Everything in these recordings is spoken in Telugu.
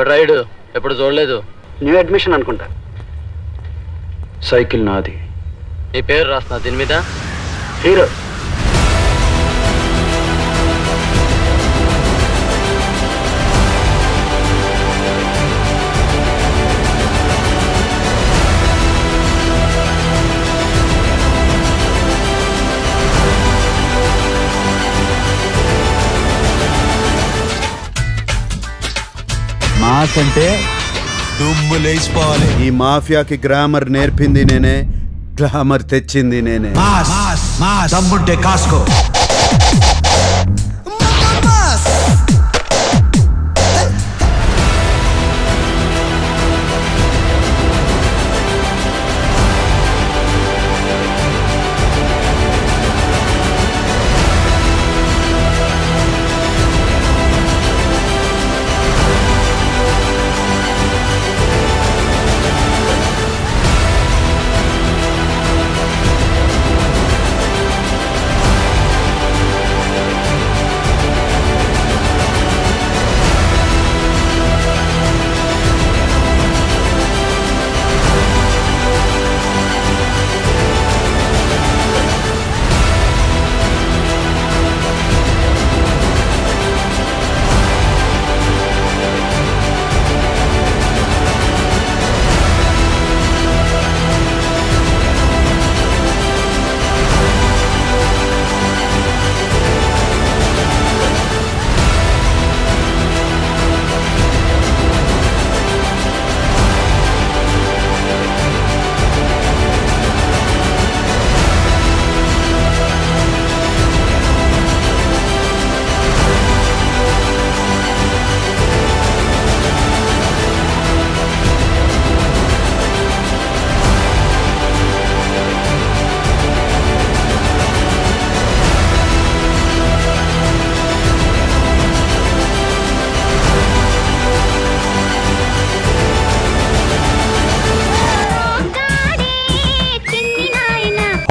రైడ్ ఎప్పుడు చూడలేదు. న్యూ అడ్మిషన్ అనుకుంటా. సైకిల్ నాది. నీ పేరు రాస్తున్నా దీని మీద. హీరో. మాస్ అంటే దుమ్ము లేచిపోవాలి. ఈ మాఫియాకి గ్రామర్ నేర్పింది నేనే, గ్లామర్ తెచ్చింది నేనే. దమ్ముంటే కాసుకో.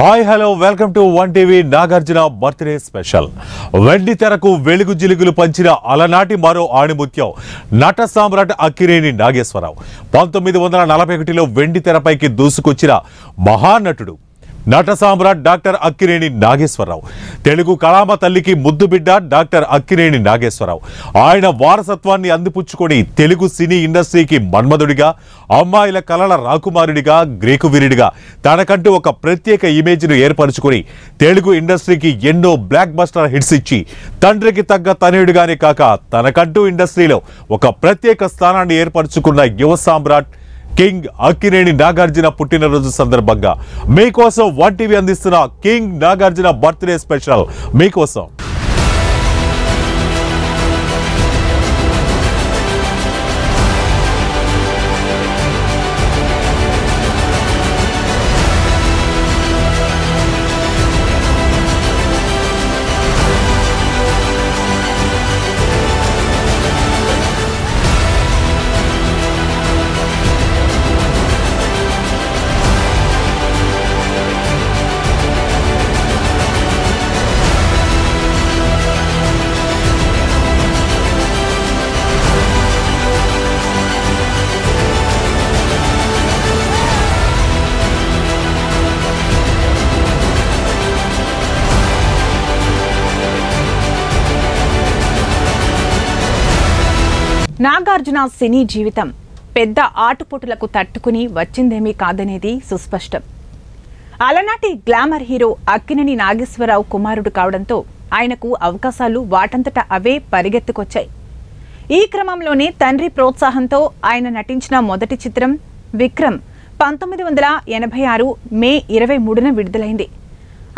Hi hello welcome to one TV Nagarjuna birthday special. వెండి తెరకు వెలుగు జిలుగులు పంచిన అలనాటి మరో ఆణిముత్యం నట సామ్రాట్ అక్కినేని నాగేశ్వరరావు. 1941లో వెండి తెరపైకి దూసుకొచ్చిన మహానటుడు నట సామ్రాట్ డాక్టర్ అక్కినేని నాగేశ్వరరావు. తెలుగు కళామ తల్లికి ముద్దు బిడ్డ డాక్టర్ అక్కినేని నాగేశ్వరరావు. ఆయన వారసత్వాన్ని అందిపుచ్చుకొని తెలుగు సినీ ఇండస్ట్రీకి మన్మధుడిగా, అమ్మాయిల కళల రాకుమారుడిగా, గ్రీకు వీరుడిగా తనకంటూ ఒక ప్రత్యేక ఇమేజ్ను ఏర్పరచుకొని తెలుగు ఇండస్ట్రీకి ఎన్నో బ్లాక్ బస్టర్ హిట్స్ ఇచ్చి తండ్రికి తగ్గ తనయుడిగానే కాక తనకంటూ ఇండస్ట్రీలో ఒక ప్రత్యేక స్థానాన్ని ఏర్పరచుకున్న యువ సామ్రాట్ కింగ్ అక్కినేని నాగార్జున పుట్టినరోజు సందర్భంగా మీకోసం వన్ టీవీ అందిస్తున్న కింగ్ నాగార్జున బర్త్డే స్పెషల్ మీకోసం. నాగార్జున సినీ జీవితం పెద్ద ఆటుపోటులకు తట్టుకుని వచ్చిందేమీ కాదనేది సుస్పష్టం. అలనాటి గ్లామర్ హీరో అక్కినేని నాగేశ్వరరావు కుమారుడు కావడంతో ఆయనకు అవకాశాలు వాటంతట అవే పరిగెత్తుకొచ్చాయి. ఈ క్రమంలోనే తండ్రి ప్రోత్సాహంతో ఆయన నటించిన మొదటి చిత్రం విక్రమ్ 1986 మే 23న విడుదలైంది.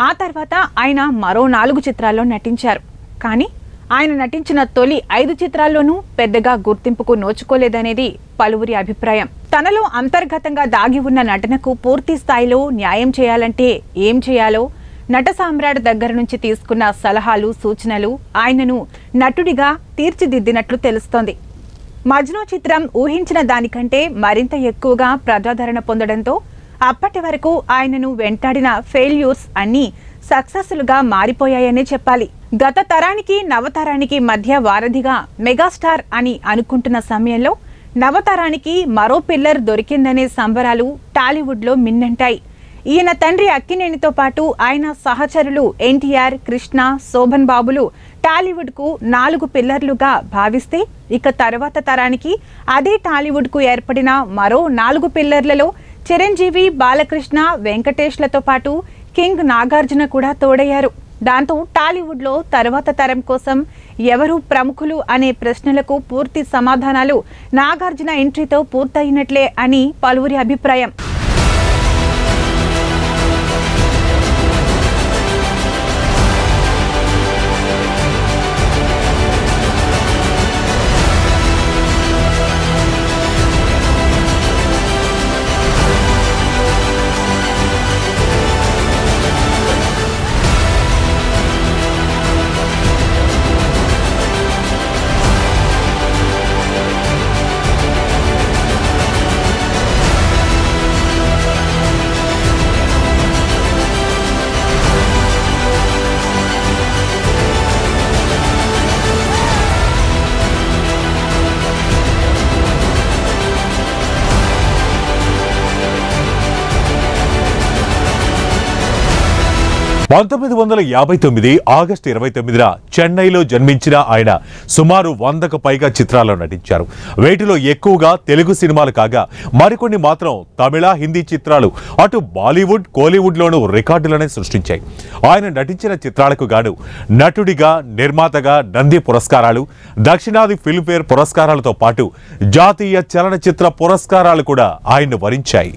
ఆ తర్వాత ఆయన మరో 4 చిత్రాల్లో నటించారు. కానీ ఆయన నటించిన తొలి 5 చిత్రాల్లోనూ పెద్దగా గుర్తింపుకు నోచుకోలేదనేది పలువురి అభిప్రాయం. తనలో అంతర్గతంగా దాగి ఉన్న నటనకు పూర్తి స్థాయిలో న్యాయం చేయాలంటే ఏం చేయాలో నట సామ్రాట్ దగ్గర నుంచి తీసుకున్న సలహాలు, సూచనలు ఆయనను నటుడిగా తీర్చిదిద్దినట్లు తెలుస్తోంది. మజ్ను చిత్రం ఊహించిన దానికంటే మరింత ఎక్కువగా ప్రజాదరణ పొందడంతో అప్పటి వరకు ఆయనను వెంటాడిన ఫెయిల్యూర్స్ అన్నీ సక్సెస్లుగా మారిపోయాయనే చెప్పాలి. గత తరానికి నవతరానికి మధ్య వారధిగా మెగాస్టార్ అని అనుకుంటున్న సమయంలో నవతరానికి మరో పిల్లర్ దొరికిందనే సంబరాలు టాలీవుడ్లో మిన్నంటాయి. ఈయన తండ్రి అక్కినేనితో పాటు ఆయన సహచరులు ఎన్టీఆర్, కృష్ణ, శోభన్ బాబులు టాలీవుడ్కు 4 పిల్లర్లుగా భావిస్తే, ఇక తర్వాత తరానికి అదే టాలీవుడ్కు ఏర్పడిన మరో 4 పిల్లర్లలో చిరంజీవి, బాలకృష్ణ, వెంకటేష్లతో పాటు కింగ్ నాగార్జున కూడా తోడయ్యారు. దాంతో టాలీవుడ్లో తర్వాత తరం కోసం ఎవరు ప్రముఖులు అనే ప్రశ్నలకు పూర్తి సమాధానాలు నాగార్జున ఎంట్రీతో పూర్తయినట్లే అని పలువురి అభిప్రాయం. ఆగస్టు 29న చెన్నైలో జన్మించిన ఆయన సుమారు 100కు పైగా చిత్రాల్లో నటించారు. వీటిలో ఎక్కువగా తెలుగు సినిమాలు కాగా మరికొన్ని మాత్రం తమిళ, హిందీ చిత్రాలు అటు బాలీవుడ్, కోలీవుడ్లోనూ రికార్డులనే సృష్టించాయి. ఆయన నటించిన చిత్రాలకు గాను నటుడిగా, నిర్మాతగా నంది పురస్కారాలు, దక్షిణాది ఫిల్మ్ఫేర్ పురస్కారాలతో పాటు జాతీయ చలనచిత్ర పురస్కారాలు కూడా ఆయన్ను వరించాయి.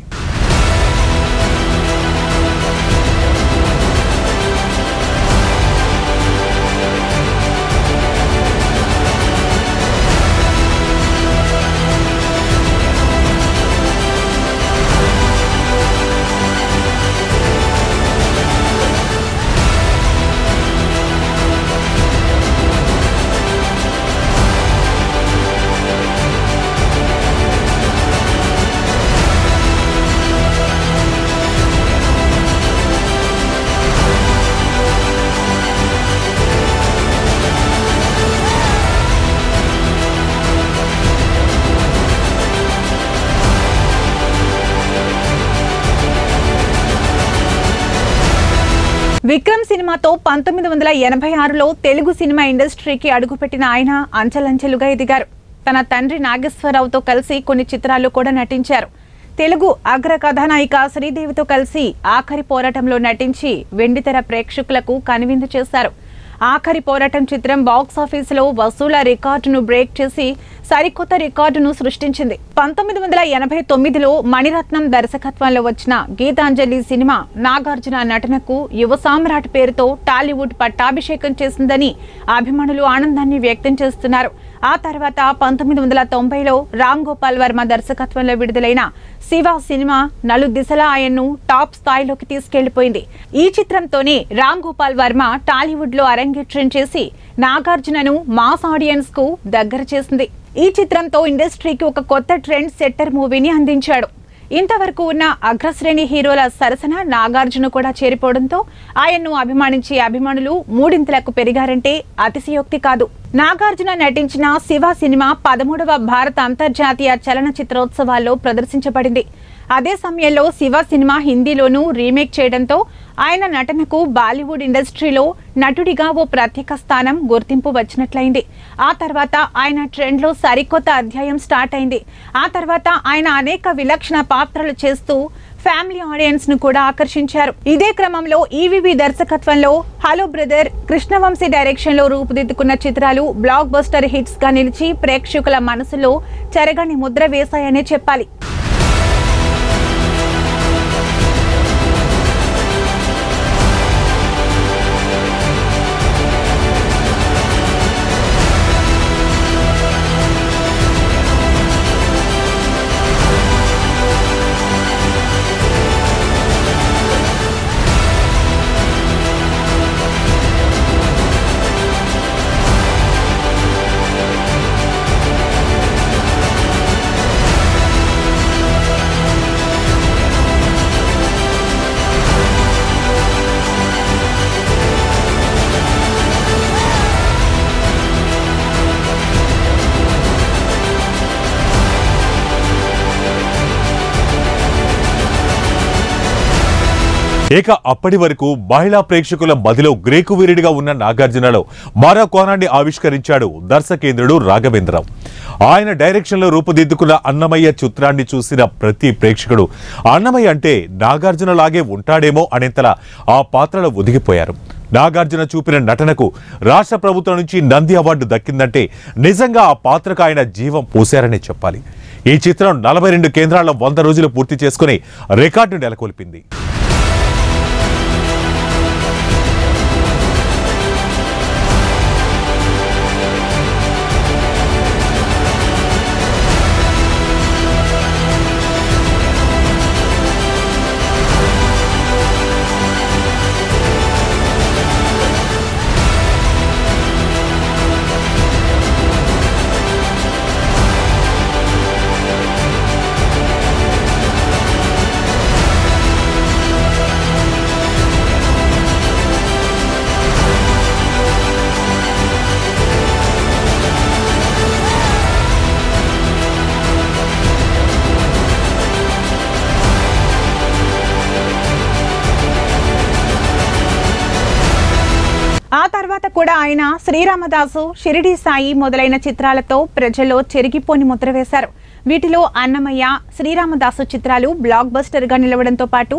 విక్రమ్ సినిమాతో 1986లో తెలుగు సినిమా ఇండస్ట్రీకి అడుగుపెట్టిన ఆయన అంచెలంచెలుగా ఎదిగారు. తన తండ్రి నాగేశ్వరరావుతో కలిసి కొన్ని చిత్రాల్లో కూడా నటించారు. తెలుగు అగ్ర కథానాయిక శ్రీదేవితో కలిసి ఆఖరి పోరాటంలో నటించి వెండితెర ప్రేక్షకులకు కనువిందు చేశారు. ఆఖరి పోరాటం చిత్రం బాక్సాఫీసులో వసూళ్ల రికార్డును బ్రేక్ చేసి సరికొత్త రికార్డును సృష్టించింది. 1989లో మణిరత్నం దర్శకత్వంలో వచ్చిన గీతాంజలి సినిమా నాగార్జున నటనకు యువ సామ్రాట్ పేరుతో టాలీవుడ్ పట్టాభిషేకం చేసిందని అభిమానులు ఆనందాన్ని వ్యక్తం చేస్తున్నారు. ఆ తర్వాత 1990లో రామ్ గోపాల్ వర్మ దర్శకత్వంలో విడుదలైన శివ సినిమా నలుదిశలా ఆయన్ను టాప్ స్థాయిలోకి తీసుకెళ్లిపోయింది. ఈ చిత్రంతోనే రామ్ గోపాల్ వర్మ టాలీవుడ్ లో అరంగేట్రం చేసి నాగార్జునను మాస్ ఆడియన్స్ కు దగ్గర చేసింది. ఈ చిత్రంతో ఇండస్ట్రీకి ఒక కొత్త ట్రెండ్ సెట్టర్ మూవీని అందించాడు. ఇంతవరకు ఉన్న అగ్రశ్రేణి హీరోల సరసన నాగార్జున కూడా చేరిపోవడంతో ఆయన్ను అభిమానించే అభిమానులు మూడింతలకు పెరిగారంటే అతిశయోక్తి కాదు. నాగార్జున నటించిన శివ సినిమా 13వ భారత అంతర్జాతీయ చలనచిత్రోత్సవాల్లో ప్రదర్శించబడింది. అదే సమయంలో శివ సినిమా హిందీలోనూ రీమేక్ చేయడంతో ఆయన నటనకు బాలీవుడ్ ఇండస్ట్రీలో నటుడిగా ఓ ప్రత్యేక స్థానం, గుర్తింపు వచ్చినట్లయింది. ఆ తర్వాత ఆయన ట్రెండ్లో సరికొత్త అధ్యాయం స్టార్ట్ అయింది. ఆ తర్వాత ఆయన అనేక విలక్షణ పాత్రలు చేస్తూ ఫ్యామిలీ ఆడియన్స్ ను కూడా ఆకర్షించారు. ఇదే క్రమంలో ఈవీవి దర్శకత్వంలో హలో బ్రదర్, కృష్ణవంశీ డైరెక్షన్ లో రూపుదిద్దుకున్న చిత్రాలు బ్లాక్ బస్టర్ హిట్స్ గా నిలిచి ప్రేక్షకుల మనసులో చెరగని ముద్ర వేశాయనే చెప్పాలి. ఇక అప్పటి వరకు మహిళా ప్రేక్షకుల మదిలో గ్రేకు వీరుడిగా ఉన్న నాగార్జునలో మరో కోణాన్ని ఆవిష్కరించాడు దర్శకేంద్రుడు రాఘవేంద్రరావు. ఆయన డైరెక్షన్లో రూపుదిద్దుకున్న అన్నమయ్య చిత్రాన్ని చూసిన ప్రతి ప్రేక్షకుడు అన్నమయ్య అంటే నాగార్జునలాగే ఉంటాడేమో అనేంతలా ఆ పాత్రలో ఒదిగిపోయారు. నాగార్జున చూపిన నటనకు రాష్ట్ర ప్రభుత్వం నుంచి నంది అవార్డు దక్కిందంటే నిజంగా ఆ పాత్రకు ఆయన జీవం పోశారనే చెప్పాలి. ఈ చిత్రం 42 కేంద్రాల్లో 100 రోజులు పూర్తి చేసుకుని రికార్డు నెలకొల్పింది. ఆ తర్వాత కూడా ఆయన శ్రీరామదాసు, షిరిడి సాయి మొదలైన చిత్రాలతో ప్రజల్లో చెరిగిపోని ముద్ర వేశారు. వీటిలో అన్నమయ్య, శ్రీరామదాసు చిత్రాలు బ్లాక్ బస్టర్ గా నిలవడంతో పాటు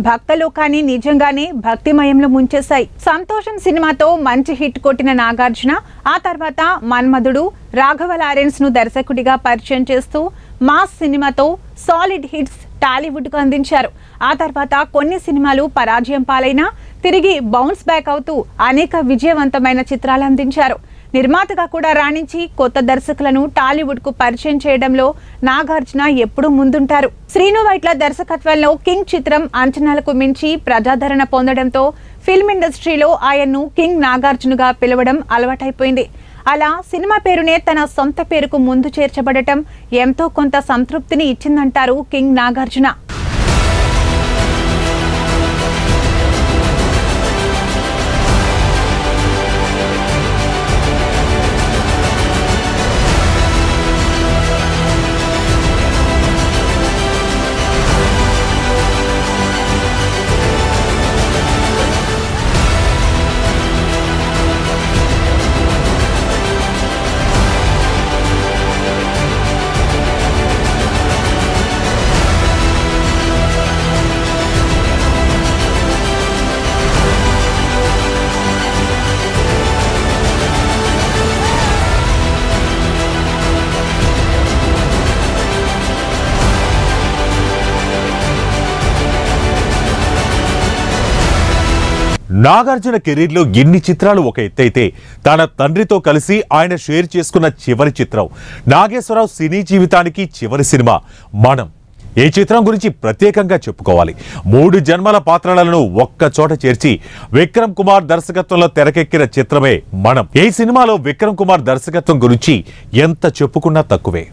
భక్తలోకాన్ని నిజంగానే భక్తిమయంలో ముంచేశాయి. సంతోషం సినిమాతో మంచి హిట్ కొట్టిన నాగార్జున ఆ తర్వాత మన్మధుడు, రాఘవ లారెన్స్ ను దర్శకుడిగా పరిచయం చేస్తూ మాస్ సినిమాతో సాలిడ్ హిట్స్ టాలీవుడ్ కు అందించారు. ఆ తర్వాత కొన్ని సినిమాలు పరాజయం పాలైనా తిరిగి బౌన్స్ బ్యాక్ అవుతూ అనేక విజయవంతమైన చిత్రాలు అందించారు. నిర్మాతగా కూడా రాణించి కొత్త దర్శకులను టాలీవుడ్ కు పరిచయం చేయడంలో నాగార్జున ఎప్పుడూ ముందుంటారు. శ్రీను వైట్ల దర్శకత్వంలో కింగ్ చిత్రం అంచనాలకు మించి ప్రజాదరణ పొందడంతో ఫిల్మ్ ఇండస్ట్రీలో ఆయన్ను కింగ్ నాగార్జునగా పిలవడం అలవాటైపోయింది. అలా సినిమా పేరునే తన సొంత పేరుకు ముందు చేర్చబడటం ఎంతో కొంత సంతృప్తిని ఇచ్చిందంటారు కింగ్ నాగార్జున. నాగార్జున కెరీర్లో ఎన్ని చిత్రాలు ఒక ఎత్తైతే తన తండ్రితో కలిసి ఆయన షేర్ చేసుకున్న చివరి చిత్రం నాగేశ్వరరావు సినీ జీవితానికి చివరి సినిమా మనం. ఈ చిత్రం గురించి ప్రత్యేకంగా చెప్పుకోవాలి. 3 జన్మల పాత్రలను ఒక్క చోట చేర్చి విక్రమ్ కుమార్ దర్శకత్వంలో తెరకెక్కిన చిత్రమే మనం. ఈ సినిమాలో విక్రమ్ కుమార్ దర్శకత్వం గురించి ఎంత చెప్పుకున్నా తక్కువే.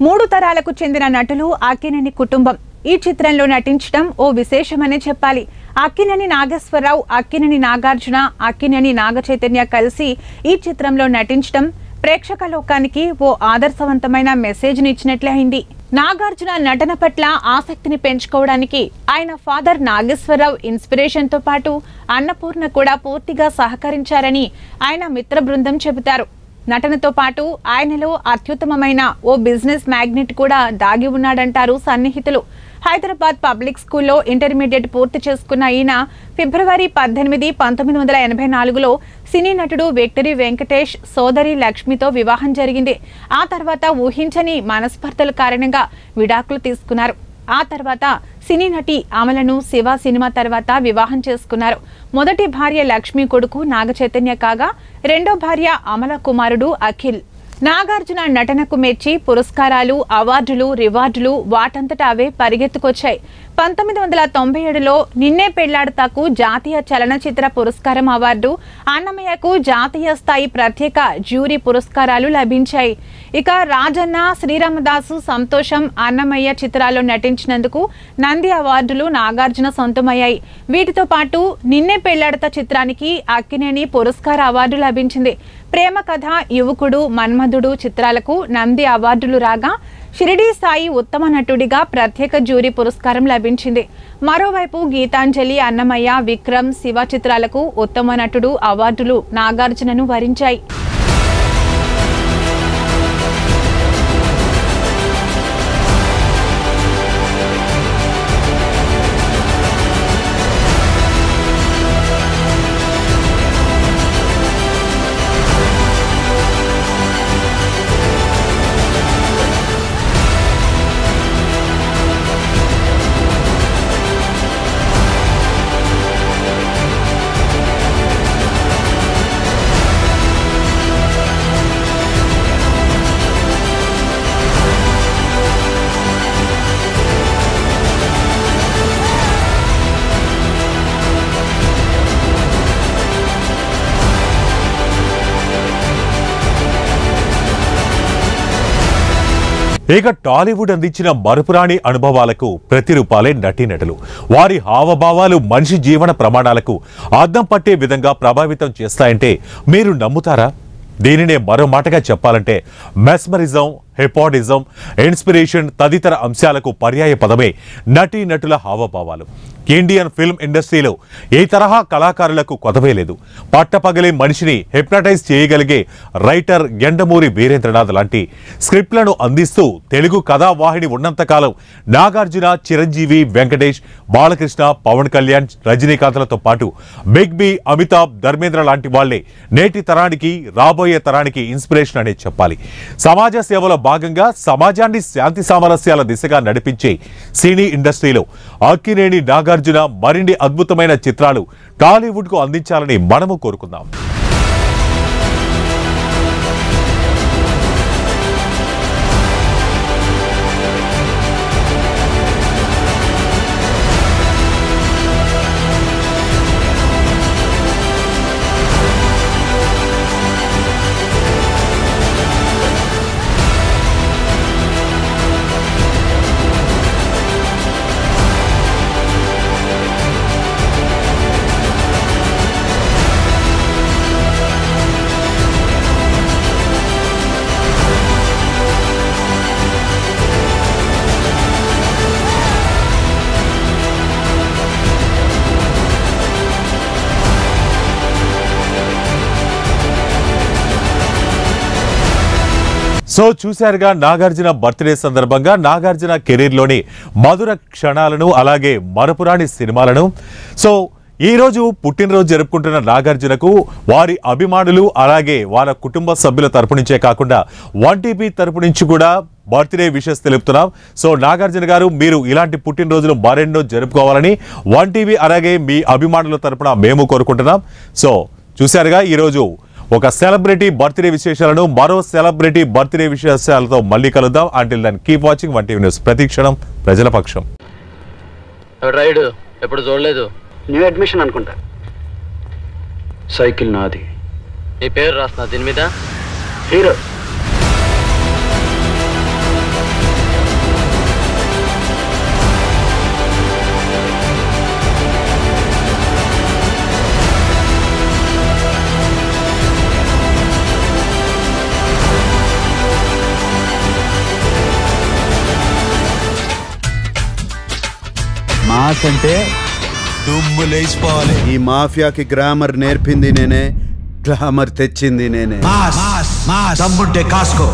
మూడు తరాలకు చెందిన నటులు అక్కినేని కుటుంబం ఈ చిత్రంలో నటించడం ఓ విశేషమనే చెప్పాలి. అక్కినేని నాగేశ్వరరావు, అక్కినేని నాగార్జున, అక్కినేని నాగచైతన్య కలిసి ఈ చిత్రంలో నటించడం ప్రేక్షక లోకానికి ఓ ఆదర్శవంతమైన మెసేజ్ని ఇచ్చినట్లే అయింది. నాగార్జున నటన పట్ల ఆసక్తిని పెంచుకోవడానికి ఆయన ఫాదర్ నాగేశ్వరరావు ఇన్స్పిరేషన్ తో పాటు అన్నపూర్ణ కూడా పూర్తిగా సహకరించారని ఆయన మిత్ర బృందం చెబుతారు. నటనతో పాటు ఆయనలో అత్యుత్తమమైన ఓ బిజినెస్ మ్యాగ్నెట్ కూడా దాగి ఉన్నాడంటారు సన్నిహితులు. హైదరాబాద్ పబ్లిక్ స్కూల్లో ఇంటర్మీడియట్ పూర్తి చేసుకున్న ఈయన ఫిబ్రవరి 18, 1984లో సినీ నటుడు విక్టరీ వెంకటేష్ సోదరి లక్ష్మితో వివాహం జరిగింది. ఆ తర్వాత ఊహించని మనస్పర్ధల కారణంగా విడాకులు తీసుకున్నారు. ఆ తర్వాత సినీ నటి అమలను శివ సినిమా తర్వాత వివాహం చేసుకున్నారు. మొదటి భార్య లక్ష్మి కొడుకు నాగ చైతన్య కాగా రెండో భార్య అమల కుమారుడు అఖిల్. నాగార్జున నటనకు మెచ్చి పురస్కారాలు, అవార్డులు, రివార్డులు వాటంతటా అవే పరిగెత్తుకొచ్చాయి. 1997లో నిన్నే పెళ్లాడతాకు జాతీయ చలనచిత్ర పురస్కారం అవార్డు, అన్నమయ్యకు జాతీయ స్థాయి ప్రత్యేక జ్యూరీ పురస్కారాలు లభించాయి. ఇక రాజన్న, శ్రీరామదాసు, సంతోషం, అన్నమయ్య చిత్రాల్లో నటించినందుకు నంది అవార్డులు నాగార్జున సొంతమయ్యాయి. వీటితో పాటు నిన్నే పెళ్లాడతా చిత్రానికి అక్కినేని పురస్కార అవార్డు లభించింది. ప్రేమ కథ, యువకుడు, మన్మధుడు చిత్రాలకు నంది అవార్డులు రాగా షిరిడీ సాయి ఉత్తమ నటుడిగా ప్రత్యేక జ్యూరీ పురస్కారం లభించింది. మరోవైపు గీతాంజలి, అన్నమయ్య, విక్రమ్, శివ చిత్రాలకు ఉత్తమ నటుడు అవార్డులు నాగార్జునను వరించాయి. ఇక టాలీవుడ్ అందించిన మరుపురాని అనుభవాలకు ప్రతిరూపాలే నటీనటులు. వారి హావభావాలు మనిషి జీవన ప్రమాణాలకు అద్దం పట్టే విధంగా ప్రభావితం చేస్తాయంటే మీరు నమ్ముతారా? దీనినే మరో మాటగా చెప్పాలంటే మెస్మరిజం, హిప్నాటిజం, ఇన్స్పిరేషన్ తదితర అంశాలకు పర్యాయ పదమే నటీనటుల హావభావాలు. ఇండియన్ ఫిల్మ్ ఇండస్ట్రీలో ఏ తరహా కళాకారులకు కొదవే లేదు. పట్టపగలే మనిషిని హిప్నటైజ్ చేయగలిగే రైటర్ యండమూరి వీరేంద్రనాథ్ లాంటి స్క్రిప్ట్లను అందిస్తూ తెలుగు కథావాహిని ఉన్నంతకాలం నాగార్జున, చిరంజీవి, వెంకటేష్, బాలకృష్ణ, పవన్ కళ్యాణ్, రజనీకాంత్లతో పాటు బిగ్ బి, అమితాబ్, ధర్మేంద్ర లాంటి వాళ్లే నేటి తరానికి, రాబోయే తరానికి ఇన్స్పిరేషన్ అనే చెప్పాలి. సమాజ సేవలో భాగంగా సమాజాన్ని శాంతి సామరస్యాల దిశగా నడిపించే సినీ ఇండస్ట్రీలో అక్కినేని నాగార్జున మరిన్ని అద్భుతమైన చిత్రాలు టాలీవుడ్ కు అందించాలని మనము కోరుకుందాం. సో చూశారుగా, నాగార్జున బర్త్డే సందర్భంగా నాగార్జున కెరీర్లోని మధుర క్షణాలను, అలాగే మరపురాని సినిమాలను. సో ఈ రోజు పుట్టినరోజు జరుపుకుంటున్న నాగార్జునకు వారి అభిమానులు, అలాగే వారి కుటుంబ సభ్యుల తరపు నుంచే కాకుండా 1TV తరపు నుంచి కూడా బర్త్డే విషెస్ తెలుపుతున్నాం. సో నాగార్జున గారు, మీరు ఇలాంటి పుట్టినరోజులు మరెన్నో జరుపుకోవాలని 1TV అలాగే మీ అభిమానుల తరపున మేము కోరుకుంటున్నాం. సో చూశారుగా, ఈరోజు ఒక సెలబ్రిటీ బర్త్డే విశేషాలను మరో సెలబ్రిటీ బర్త్డే విశేషాలతో మళ్ళీ కలుద్దాం. Until then keep watching 1TV news. ప్రతిక్షణం ప్రజల పక్షం. రైడ్ ఎప్పుడు చూడలేదు. న్యూ అడ్మిషన్ అనుకుంటా. సైకిల్ నాది. నీ పేరు రాస్తున్నా దీని మీద. హీరో. మాస్ అంటే దుమ్ము లేచిపోవాలి. ఈ మాఫియాకి గ్రామర్ నేర్పింది నేనే, గ్లామర్ తెచ్చింది నేనే. మాస్ దమ్ముంటే కాసుకో.